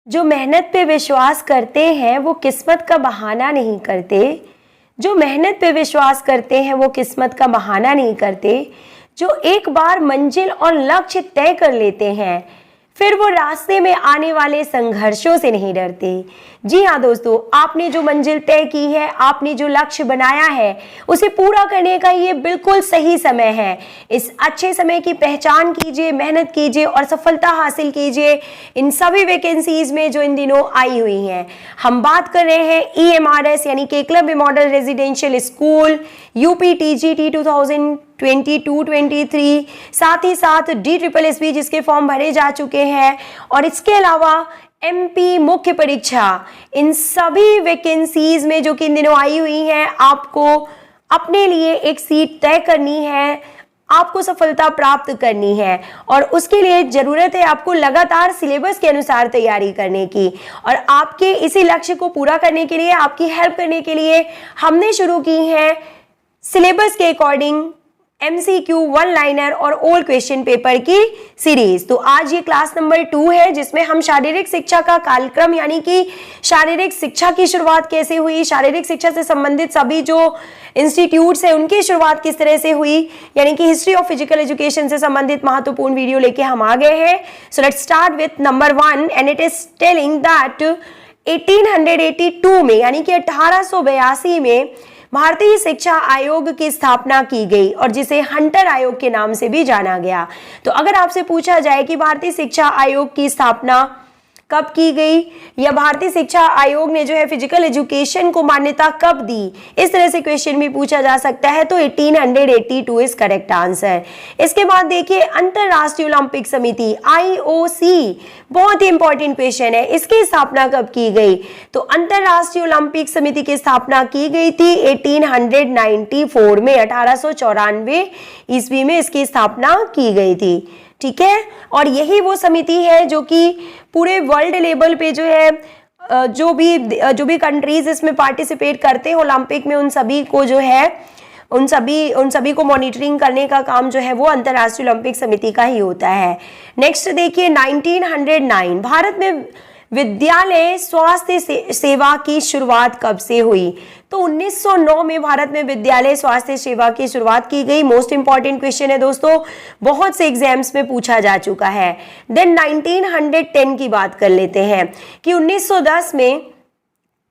जो मेहनत पे विश्वास करते हैं वो किस्मत का बहाना नहीं करते। जो मेहनत पे विश्वास करते हैं वो किस्मत का बहाना नहीं करते। जो एक बार मंजिल और लक्ष्य तय कर लेते हैं फिर वो रास्ते में आने वाले संघर्षों से नहीं डरते। जी हाँ दोस्तों, आपने जो मंजिल तय की है, आपने जो लक्ष्य बनाया है, उसे पूरा करने का ये बिल्कुल सही समय है। इस अच्छे समय की पहचान कीजिए, मेहनत कीजिए और सफलता हासिल कीजिए इन सभी वैकेंसीज में जो इन दिनों आई हुई हैं। हम बात कर रहे हैं EMRS यानी कि Eklavya model residential school UPTGT 2022-23, साथ ही साथ DSSB जिसके फॉर्म भरे जा चुके हैं, और इसके अलावा MP मुख्य परीक्षा, इन सभी वैकेंसीज में जो कि इन दिनों आई हुई हैं, आपको अपने लिए एक सीट तय करनी है, आपको सफलता प्राप्त करनी है और उसके लिए जरूरत है आपको लगातार सिलेबस के अनुसार तैयारी करने की। और आपके इसी लक्ष्य को पूरा करने के लिए, आपकी हेल्प करने के लिए हमने शुरू की है सिलेबस के अकॉर्डिंग MCQ वन लाइनर और ओल्ड क्वेश्चन पेपर की सीरीज। तो आज ये क्लास नंबर 2 है जिसमें हम शारीरिक शिक्षा का कार्यक्रम यानी कि शारीरिक शिक्षा की शुरुआत कैसे हुई, शारीरिक शिक्षा से संबंधित सभी जो इंस्टीट्यूट्स हैं उनकी शुरुआत किस तरह से हुई, यानी कि हिस्ट्री ऑफ फिजिकल एजुकेशन से संबंधित महत्वपूर्ण वीडियो लेके हम आ गए हैं। So let's start with number 1 and it is telling that 1882 में यानी कि 1882 में भारतीय शिक्षा आयोग की स्थापना की गई और जिसे हंटर आयोग के नाम से भी जाना गया। तो अगर आपसे पूछा जाए कि भारतीय शिक्षा आयोग की स्थापना कब की गई या भारतीय शिक्षा आयोग ने जो है फिजिकल एजुकेशन को मान्यता कब दी, इस तरह से क्वेश्चन भी पूछा जा सकता है। तो 1882 इज करेक्ट आंसर। इसके बाद देखिए अंतरराष्ट्रीय ओलंपिक समिति IOC, बहुत ही इंपॉर्टेंट क्वेश्चन है, इसकी स्थापना कब की गई? तो अंतरराष्ट्रीय ओलंपिक समिति की स्थापना की गई थी 1894 में, 1894 ईस्वी में इसकी स्थापना की गई थी। ठीक है, और यही वो समिति है जो कि पूरे वर्ल्ड लेवल पे जो है जो भी कंट्रीज इसमें पार्टिसिपेट करते हैं ओलंपिक में, उन सभी को जो है उन सभी को मॉनिटरिंग करने का काम जो है वो अंतर्राष्ट्रीय ओलंपिक समिति का ही होता है। नेक्स्ट देखिए 1909 भारत में विद्यालय स्वास्थ्य सेवा की शुरुआत कब से हुई? तो 1909 में भारत में विद्यालय स्वास्थ्य सेवा की शुरुआत की गई। मोस्ट इंपॉर्टेंट क्वेश्चन है दोस्तों, बहुत से एग्जाम्स में पूछा जा चुका है। देन 1910 की बात कर लेते हैं कि 1910 में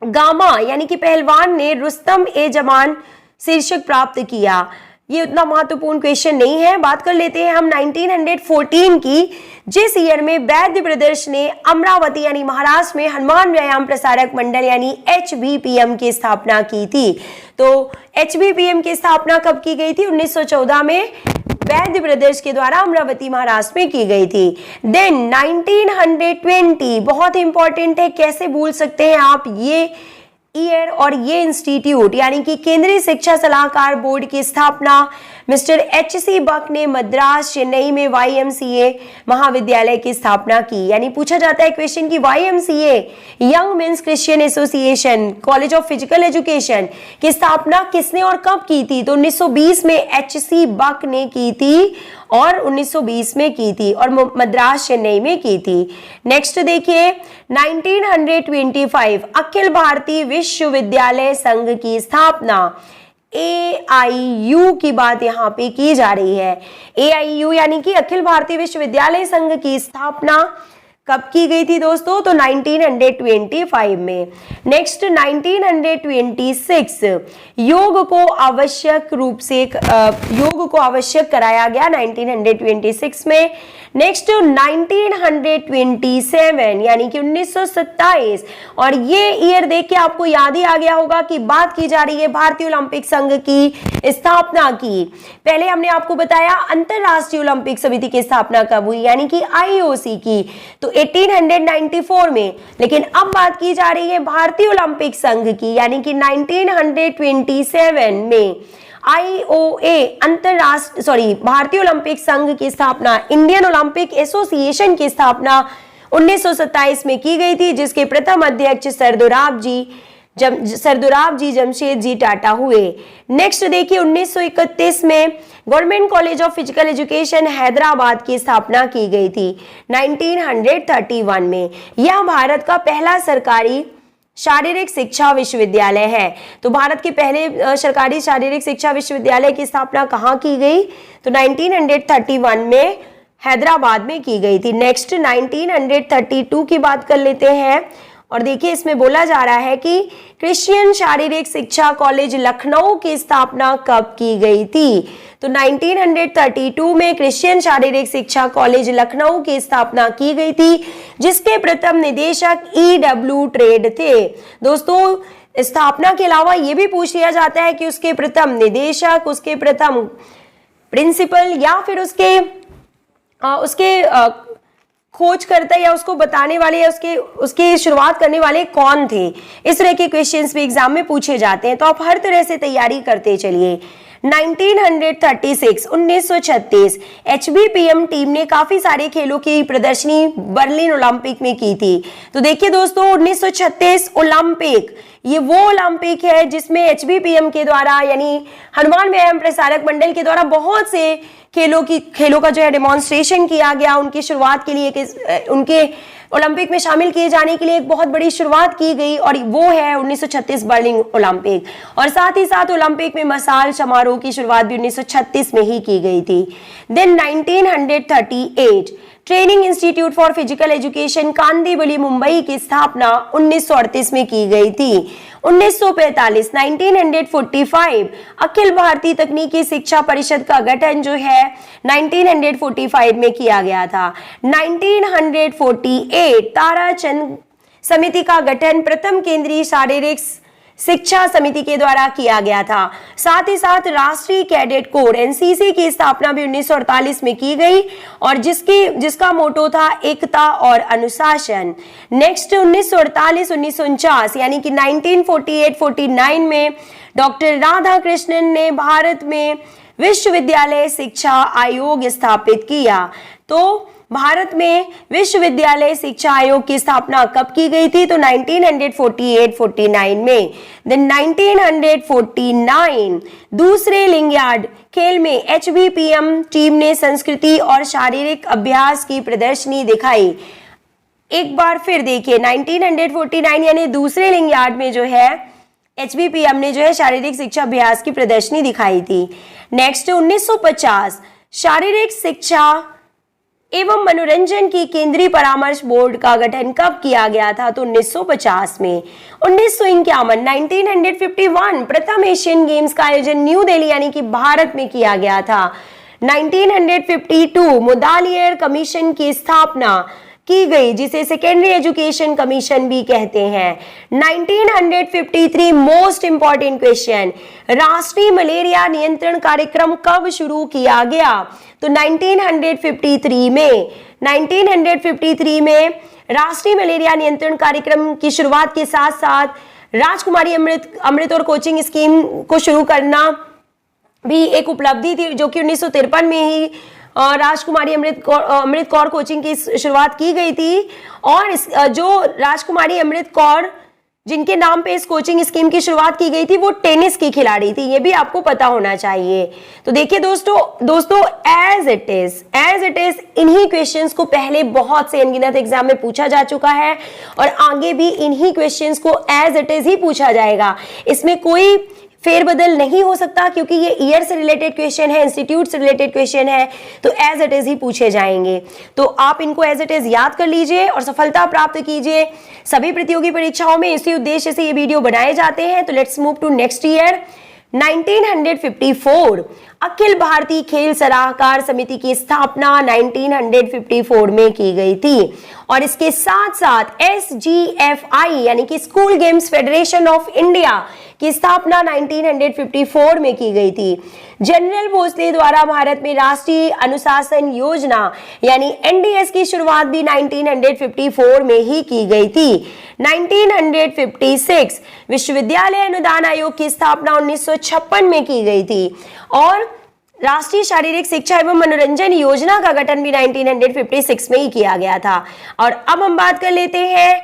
गामा यानी कि पहलवान ने रुस्तम ए जमान शीर्षक प्राप्त किया। ये उतना महत्वपूर्ण क्वेश्चन नहीं है। बात कर लेते हैं हम 1914 की, जिस ईयर में वैद्य ब्रदर्स ने अमरावती यानी महाराष्ट्र में हनुमान व्यायाम प्रसारक मंडल यानी HVPM की स्थापना की थी। तो HVPM की स्थापना कब की गई थी? 1914 में वैद्य ब्रदर्स के द्वारा अमरावती महाराष्ट्र में की गई थी। देन 1920 बहुत इंपॉर्टेंट है, कैसे भूल सकते हैं आप ये ईयर और ये इंस्टीट्यूट, यानी कि केंद्रीय शिक्षा सलाहकार बोर्ड की स्थापना मिस्टर HC बक ने मद्रास चेन्नई में YMCA महाविद्यालय की स्थापना की। यानी पूछा जाता है क्वेश्चन की YMCA young mains Christian association college of physical education की स्थापना किसने और कब की थी? तो 1920 में HC बक ने की थी और 1920 में की थी और मद्रास चेन्नई में की थी। नेक्स्ट देखिए 1925 अखिल भारतीय विश्वविद्यालय संघ की स्थापना, AIU की बात यहाँ पे की जा रही है। AIU यानी कि अखिल भारतीय विश्वविद्यालय संघ की स्थापना कब की गई थी दोस्तों? तो 1925 में। नेक्स्ट 1926 योग को आवश्यक कराया गया 1926 में। नेक्स्ट 1927 यानी कि 1927, और ये ईयर देख के आपको याद ही आ गया होगा कि बात की जा रही है भारतीय ओलंपिक संघ की स्थापना की। पहले हमने आपको बताया अंतरराष्ट्रीय ओलंपिक समिति की स्थापना कब हुई, यानी कि IOC की, तो 1894 में, लेकिन अब बात की जा रही है भारतीय ओलंपिक संघ की, यानी कि 1927 में भारतीय ओलंपिक संघ की स्थापना, इंडियन ओलंपिक एसोसिएशन की स्थापना 1927 में की गई थी, जिसके प्रथम अध्यक्ष सर दोराब जी सरदुराब जी, जमशेद जी टाटा हुए। नेक्स्ट देखिए 1931 में government college of physical education Hyderabad की स्थापना की गई थी 1931 में। यह भारत का पहला सरकारी शारीरिक शिक्षा विश्वविद्यालय है। तो भारत के पहले सरकारी शारीरिक शिक्षा विश्वविद्यालय की स्थापना कहाँ की गई? तो 1931 में हैदराबाद में की गई थी। नेक्स्ट 1932 की बात कर लेते हैं और देखिए इसमें बोला जा रहा है कि क्रिश्चियन शारीरिक शिक्षा कॉलेज लखनऊ की स्थापना कब की गई थी? तो 1932 में क्रिश्चियन शारीरिक शिक्षा कॉलेज लखनऊ की स्थापना की गई थी, जिसके प्रथम निदेशक E.W. ट्रेड थे। दोस्तों स्थापना के अलावा यह भी पूछ लिया जाता है कि उसके प्रथम निदेशक, उसके प्रथम प्रिंसिपल या फिर उसके खोजकर्ता या उसको बताने वाले या उसकी शुरुआत करने वाले कौन थे। इस तरह के क्वेश्चंस भी एग्जाम में पूछे जाते हैं, तो आप हर तरह से तैयारी करते चलिए। 1936 HBPM टीम ने काफी सारे खेलों की प्रदर्शनी बर्लिन ओलंपिक में की थी। तो देखिए दोस्तों 1936 ओलंपिक, ये वो ओलंपिक है जिसमें HBPM के द्वारा यानी हनुमान व्यायाम प्रसारक मंडल के द्वारा बहुत से खेलों का जो है डेमोन्स्ट्रेशन किया गया। उनकी शुरुआत के लिए उनके ओलंपिक में शामिल किए जाने के लिए एक बहुत बड़ी शुरुआत की गई और वो है 1936 बर्लिन ओलंपिक। और साथ ही साथ ओलंपिक में मसाल समारोह की शुरुआत भी 1936 में ही की गई थी। Then 1938 training institute for physical education Kandivali Mumbai की स्थापना 1938 में की गई थी। 1945 अखिल भारतीय तकनीकी शिक्षा परिषद का गठन जो है 1945 में किया गया था। 1948 ताराचंद समिति का गठन प्रथम केंद्रीय शारीरिक शिक्षा समिति के द्वारा किया गया था। साथ ही साथ राष्ट्रीय कैडेट कोर NCC की स्थापना भी 1948 में की गई और जिसका मोटो था एकता और अनुशासन। नेक्स्ट 1948-1949 यानी कि 1948-49 में डॉक्टर राधाकृष्णन ने भारत में विश्वविद्यालय शिक्षा आयोग स्थापित किया। तो भारत में विश्वविद्यालय शिक्षा आयोग की स्थापना कब की गई थी? तो 1948-49 में। देन 1949 दूसरे लिंकयार्ड खेल में HBPM टीम ने संस्कृति और शारीरिक अभ्यास की प्रदर्शनी दिखाई। एक बार फिर देखिए 1949 यानी दूसरे लिंकयार्ड में जो है HBPM ने जो है शारीरिक शिक्षा अभ्यास की प्रदर्शनी दिखाई थी। नेक्स्ट 1950 शारीरिक शिक्षा एवं मनोरंजन की केंद्रीय परामर्श बोर्ड का गठन कब किया गया था? तो 1950 में। 1951 प्रथम एशियन गेम्स का आयोजन न्यू दिल्ली यानी कि भारत में किया गया था। 1952 मुदालियर कमीशन की स्थापना की गई, जिसे सेकेंडरी एजुकेशन कमीशन भी कहते हैं। 1953 मोस्ट इंपॉर्टेंट क्वेश्चन, राष्ट्रीय मलेरिया नियंत्रण कार्यक्रम कब शुरू किया गया? तो 1953 में राष्ट्रीय मलेरिया नियंत्रण कार्यक्रम की शुरुआत के साथ साथ राजकुमारी अमृत और कोचिंग स्कीम को शुरू करना भी एक उपलब्धि थी, जो कि 1953 में ही राजकुमारी अमृत कौर कोचिंग की शुरुआत की गई थी। और जो राजकुमारी अमृत कौर जिनके नाम पे इस कोचिंग स्कीम की शुरुआत की गई थी वो टेनिस की खिलाड़ी थी, ये भी आपको पता होना चाहिए। तो देखिए दोस्तों एज इट इज इन्हीं क्वेश्चंस को पहले बहुत से अनगिनत एग्जाम में पूछा जा चुका है और आगे भी इन्हीं क्वेश्चंस को एज इट इज ही पूछा जाएगा। इसमें कोई फेरबदल नहीं हो सकता, क्योंकि ये ईयर से रिलेटेड क्वेश्चन है, इंस्टीट्यूट से रिलेटेड क्वेश्चन है, तो एज इट इज ही पूछे जाएंगे। तो आप इनको एज इट इज याद कर लीजिए और सफलता प्राप्त कीजिए। सभी प्रतियोगी परीक्षाओं में इसी उद्देश्य से ये वीडियो बनाए जाते हैं। तो let's move to next year. 1954 अखिल भारतीय खेल सलाहकार समिति की स्थापना 1954 में की गई थी और इसके साथ साथ SGFI यानी कि school games federation of India की स्थापना 1954 में की गई थी। जनरल भोसले द्वारा भारत में राष्ट्रीय अनुशासन योजना यानी NDS की शुरुआत भी 1954 में ही की गई थी। 1956 विश्वविद्यालय अनुदान आयोग की स्थापना 1956 में की गई थी और राष्ट्रीय शारीरिक शिक्षा एवं मनोरंजन योजना का गठन भी 1956 में ही किया गया था। और अब हम बात कर लेते हैं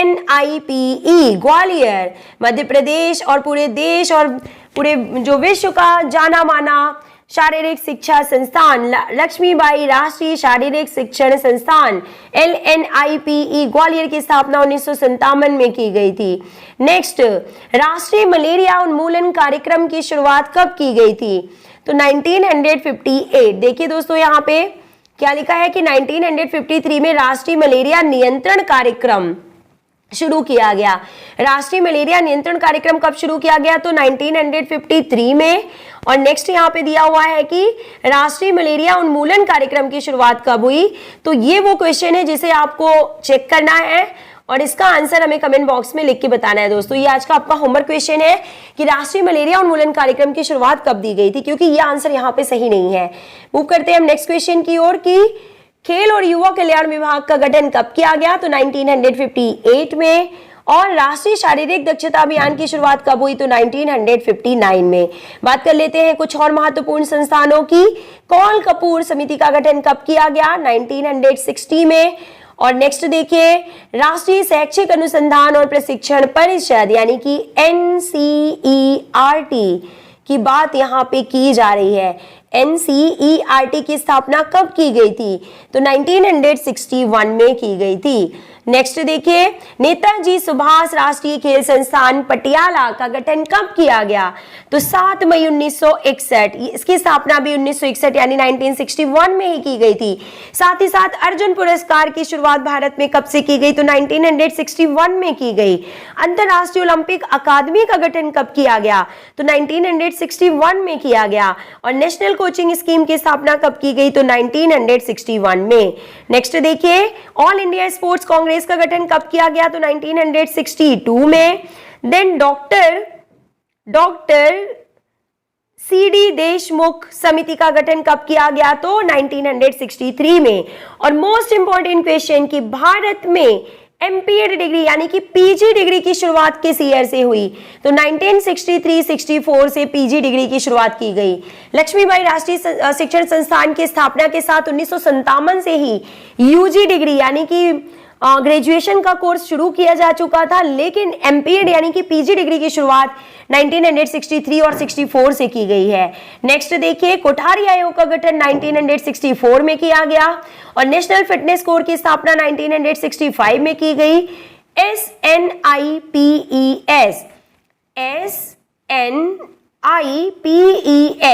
LNIPE ग्वालियर मध्य प्रदेश और पूरे देश और पूरे जो विश्व का जाना माना शारीरिक शिक्षा संस्थान लक्ष्मीबाई राष्ट्रीय शारीरिक शिक्षण संस्थान LNIPE ग्वालियर की स्थापना 1957 में की गई थी। नेक्स्ट, राष्ट्रीय मलेरिया उन्मूलन कार्यक्रम की शुरुआत कब की गई थी? तो 1958। देखिए दोस्तों यहाँ पे क्या लिखा है कि 1953 में राष्ट्रीय मलेरिया नियंत्रण कार्यक्रम शुरू किया गया। राष्ट्रीय मलेरिया नियंत्रण कार्यक्रम कब शुरू किया गया? तो 1953 में। और नेक्स्ट यहाँ पे दिया हुआ है कि राष्ट्रीय मलेरिया उन्मूलन कार्यक्रम की शुरुआत कब हुई? तो ये वो क्वेश्चन है जिसे आपको चेक करना है और इसका आंसर हमें कमेंट बॉक्स में लिख के बताना है। दोस्तों ये आज का आपका होमवर्क क्वेश्चन है कि राष्ट्रीय मलेरिया उन्मूलन कार्यक्रम की शुरुआत कब दी गई थी, क्योंकि ये आंसर यहाँ पे सही नहीं है। मूव करते हैं हम नेक्स्ट क्वेश्चन की ओर कि खेल और युवा कल्याण विभाग का गठन कब किया गया? तो 1958 में। और राष्ट्रीय शारीरिक दक्षता अभियान की शुरुआत कब हुई? तो 1959 में। बात कर लेते हैं कुछ और महत्वपूर्ण संस्थानों की। कौल कपूर समिति का गठन कब किया गया? 1960 में। और नेक्स्ट देखिए, राष्ट्रीय शैक्षिक अनुसंधान और प्रशिक्षण परिषद यानी कि NCERT की बात यहाँ पे की जा रही है। NCERT की स्थापना कब की गई थी? तो 1961 में की गई थी। नेक्स्ट देखिए, नेताजी सुभाष राष्ट्रीय खेल संस्थान पटियाला का गठन कब किया गया? तो 7 मई 1961। इसकी स्थापना भी 1961 यानी 1961 में ही की गई थी। साथ ही साथ अर्जुन पुरस्कार की शुरुआत भारत में कब से की गई? तो 1961 में की गई। अंतरराष्ट्रीय ओलंपिक अकादमी का गठन कब किया गया? तो 1961 में किया गया। और नेशनल कोचिंग स्कीम की स्थापना कब की गई? तो 1961 में। नेक्स्ट देखिए, ऑल इंडिया स्पोर्ट्स कांग्रेस का गठन कब किया गया? तो 1962 में। देन डॉक्टर CD देशमुख समिति का गठन कब किया गया? तो 1963 में। और मोस्ट इंपॉर्टेंट क्वेश्चन कि भारत में एमपीएड डिग्री यानी कि पीजी डिग्री की शुरुआत किस ईयर से हुई? तो 1963-64 से पीजी डिग्री की शुरुआत की गई। लक्ष्मीबाई राष्ट्रीय शिक्षण संस्थान की स्थापना के साथ 1957 से ही यूजी डिग्री यानी कि ग्रेजुएशन का कोर्स शुरू किया जा चुका था, लेकिन एमपीएड यानी कि पीजी डिग्री की शुरुआत 1963 और 64 से की गई है। नेक्स्ट देखिए, कोठारी आयोग का गठन 1964 में किया गया। और नेशनल फिटनेस कोर की स्थापना 1965 में की गई। SNIPES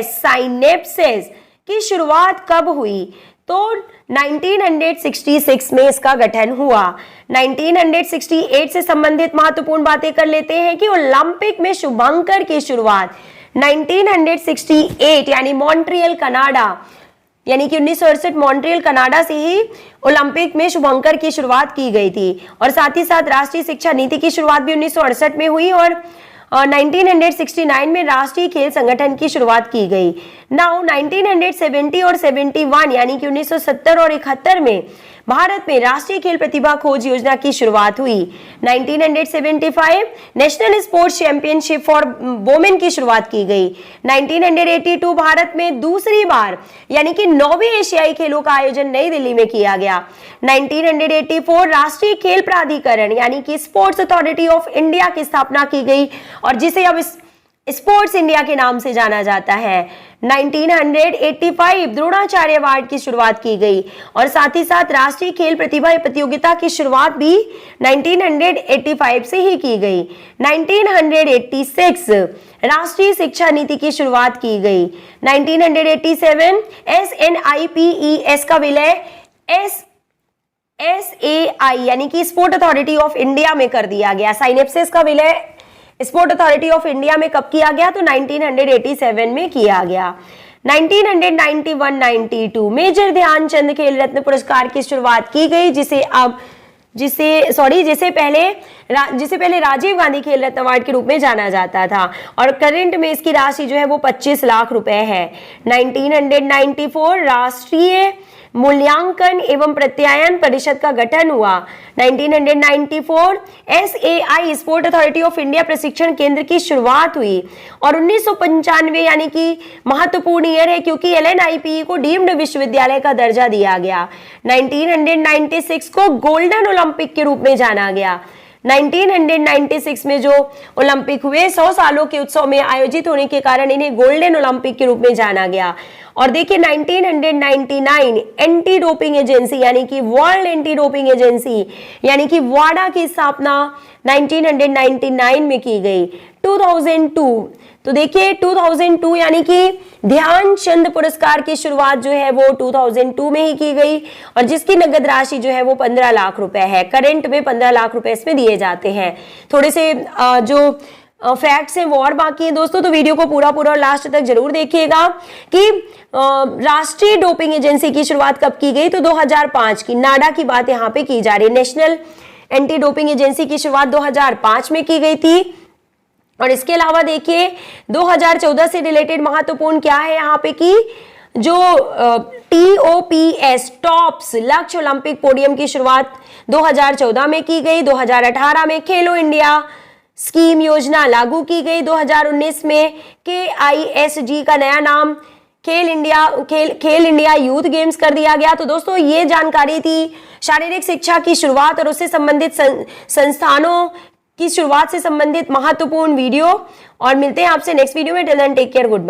साइनेप्सिस की शुरुआत कब हुई? तो 1966 में इसका गठन हुआ। 1968 से संबंधित महत्वपूर्ण बातें कर लेते हैं कि ओलंपिक में शुभंकर की शुरुआत 1968 यानी मॉन्ट्रियल कनाडा यानी कि 1968 मॉन्ट्रियल कनाडा से ही ओलंपिक में शुभंकर की शुरुआत की गई थी। और साथ ही साथ राष्ट्रीय शिक्षा नीति की शुरुआत भी 1968 में हुई और 1969 में राष्ट्रीय खेल संगठन की शुरुआत की गई। नाउ 1970 और 71 यानी कि 1970 और 71 में भारत में राष्ट्रीय खेल प्रतिभा खोज योजना की शुरुआत हुई। 1975 national sports championship for women की शुरुआत की गई। 1982 भारत में दूसरी बार यानी कि 9वीं एशियाई खेलों का आयोजन नई दिल्ली में किया गया। 1984 राष्ट्रीय खेल प्राधिकरण यानी कि स्पोर्ट्स अथॉरिटी ऑफ इंडिया की स्थापना की गई और जिसे अब स्पोर्ट्स इंडिया के नाम से जाना जाता है। 1985 द्रोणाचार्य अवार्ड की शुरुआत की गई और साथ ही साथ राष्ट्रीय खेल प्रतिभा प्रतियोगिता की शुरुआत भी 1985 से ही की गई। 1986 राष्ट्रीय शिक्षा नीति की शुरुआत की गई। 1987 SNIPES का विलय SAI यानी कि स्पोर्ट अथॉरिटी ऑफ इंडिया में कर दिया गया। साइनेप्सिस का विलय स्पोर्ट अथॉरिटी ऑफ इंडिया में कब किया गया? तो 1987 में किया गया। 1991-92 मेजर ध्यानचंद खेल रत्न पुरस्कार की शुरुआत की गई, जिसे पहले राजीव गांधी खेल रत्न अवार्ड के रूप में जाना जाता था और करंट में इसकी राशि जो है वो 25 लाख रुपए है। 1994 राष्ट्रीय मूल्यांकन एवं प्रत्यायन परिषद का गठन हुआ। 1994 SAI sport authority of India प्रशिक्षण केंद्र की शुरुआत हुई और 1995 यानी कि महत्वपूर्ण ईयर है क्योंकि LNIPE को डीम्ड विश्वविद्यालय का दर्जा दिया गया। 1996 को गोल्डन ओलंपिक के रूप में जाना गया। 1996 में जो ओलंपिक हुए 100 सालों के उत्सव में आयोजित होने के कारण इन्हें गोल्डन ओलंपिक के रूप में जाना गया। और देखिए 1999 एंटी डोपिंग एजेंसी यानी कि वर्ल्ड एंटी डोपिंग एजेंसी यानी कि वाडा की स्थापना 1999 में की गई। 2002 तो देखिए 2002 यानी कि ध्यानचंद पुरस्कार की शुरुआत जो है वो 2002 में ही की गई और जिसकी नगद राशि जो है वो 15 लाख रुपए है। करंट में 15 लाख रुपए इसमें दिए जाते हैं। थोड़े से जो फैक्ट्स हैं वो और बाकी हैं दोस्तों, तो वीडियो को पूरा लास्ट तक जरूर देखिएगा कि राष्ट्रीय डोपिंग एजेंसी की शुरुआत कब की गई, तो 2005 की नाडा की बात यहाँ पे की जा रही है। नेशनल एंटी डोपिंग एजेंसी की शुरुआत 2005 में की गई थी। और इसके अलावा देखिए 2014 से रिलेटेड महत्वपूर्ण क्या है यहाँ पे कि जो TOPS टॉप्स लक्ष्य ओलंपिक पोडियम की शुरुआत 2014 में की गई। 2018 में खेलो इंडिया स्कीम योजना लागू की गई। 2019 में KISG का नया नाम खेल इंडिया यूथ गेम्स कर दिया गया। तो दोस्तों ये जानकारी थी शारीरिक शिक्षा की शुरुआत और उससे संबंधित संस्थानों की शुरुआत से संबंधित महत्वपूर्ण वीडियो। और मिलते हैं आपसे नेक्स्ट वीडियो में। Till then take care, good bye.